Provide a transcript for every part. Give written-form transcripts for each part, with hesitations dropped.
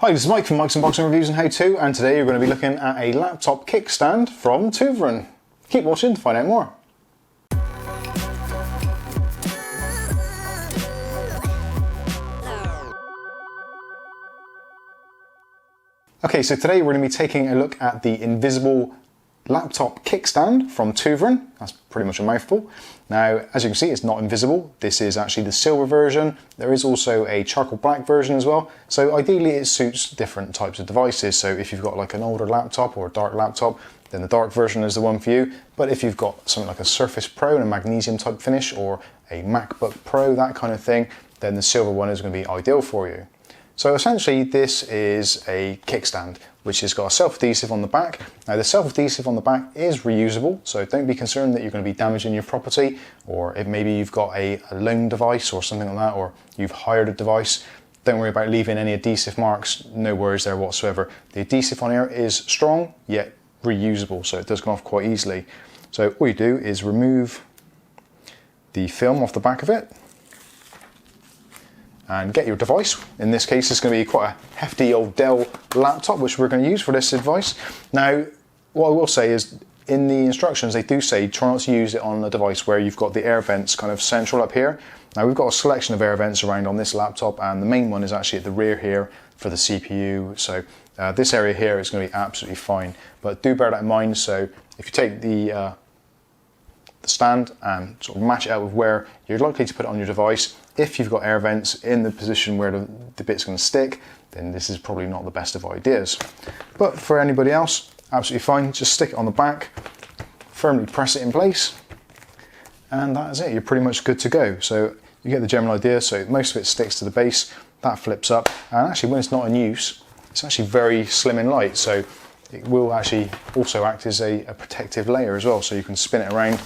Hi, this is Mike from Mike's Unboxing Reviews and How To, and today you're going to be looking at a laptop kickstand from Toovren. Keep watching to find out more. Okay, so today we're going to be taking a look at the invisible laptop kickstand from Toovren. That's pretty much a mouthful. Now, as you can see, it's not invisible. This is actually the silver version. There is also a charcoal black version as well. So ideally it suits different types of devices. So if you've got like an older laptop or a dark laptop, then the dark version is the one for you. But if you've got something like a Surface Pro and a magnesium type finish or a MacBook Pro, that kind of thing, then the silver one is going to be ideal for you. So essentially this is a kickstand which has got a self-adhesive on the back. Now the self-adhesive on the back is reusable, so don't be concerned that you're going to be damaging your property, or if maybe you've got a loan device or something like that, or you've hired a device. Don't worry about leaving any adhesive marks, no worries there whatsoever. The adhesive on here is strong yet reusable, so it does come off quite easily. So all you do is remove the film off the back of it and get your device. In this case, it's going to be quite a hefty old Dell laptop, which we're going to use for this device. Now, what I will say is, in the instructions, they do say try not to use it on a device where you've got the air vents kind of central up here. Now, we've got a selection of air vents around on this laptop, and the main one is actually at the rear here for the CPU. So this area here is going to be absolutely fine. But do bear that in mind. So if you take the stand and sort of match it out with where you're likely to put it on your device, if you've got air vents in the position where the bit's going to stick, then this is probably not the best of ideas. But for anybody else, absolutely fine. Just stick it on the back, firmly press it in place, and that is it. You're pretty much good to go. So you get the general idea. So most of it sticks to the base, that flips up, and actually when it's not in use, it's actually very slim and light. So it will actually also act as a protective layer as well. So you can spin it around,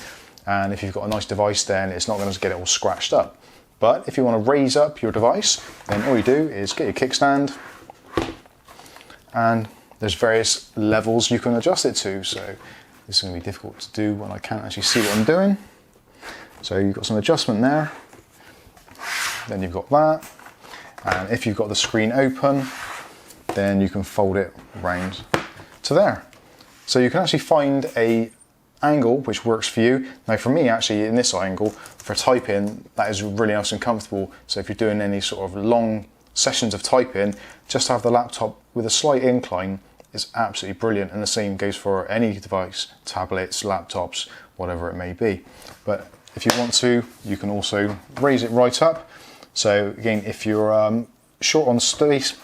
and if you've got a nice device, then it's not going to get it all scratched up. But if you want to raise up your device, then all you do is get your kickstand, and there's various levels you can adjust it to. So this is going to be difficult to do when I can't actually see what I'm doing. So you've got some adjustment there, then you've got that, and if you've got the screen open, then you can fold it round to there. So you can actually find a angle which works for you. Now for me, actually, in this angle for typing, that is really nice and comfortable. So if you're doing any sort of long sessions of typing, just to have the laptop with a slight incline is absolutely brilliant, and the same goes for any device, tablets, laptops, whatever it may be. But if you want to, you can also raise it right up. So again, if you're short on space,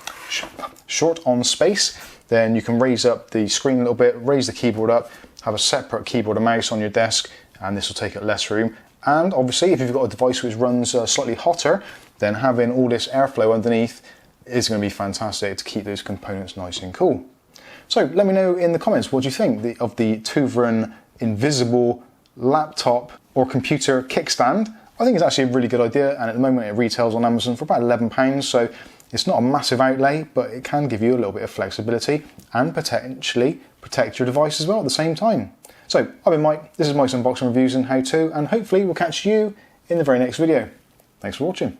then you can raise up the screen a little bit, raise the keyboard up, have a separate keyboard and mouse on your desk, and this will take up less room. And obviously, if you've got a device which runs slightly hotter, then having all this airflow underneath is going to be fantastic to keep those components nice and cool. So let me know in the comments, what do you think of the Toovren invisible laptop or computer kickstand? I think it's actually a really good idea, and at the moment it retails on Amazon for about £11, so it's not a massive outlay, but it can give you a little bit of flexibility and potentially protect your device as well at the same time. So I've been Mike, this is Mike's Unboxing Reviews and How To, and hopefully we'll catch you in the very next video. Thanks for watching.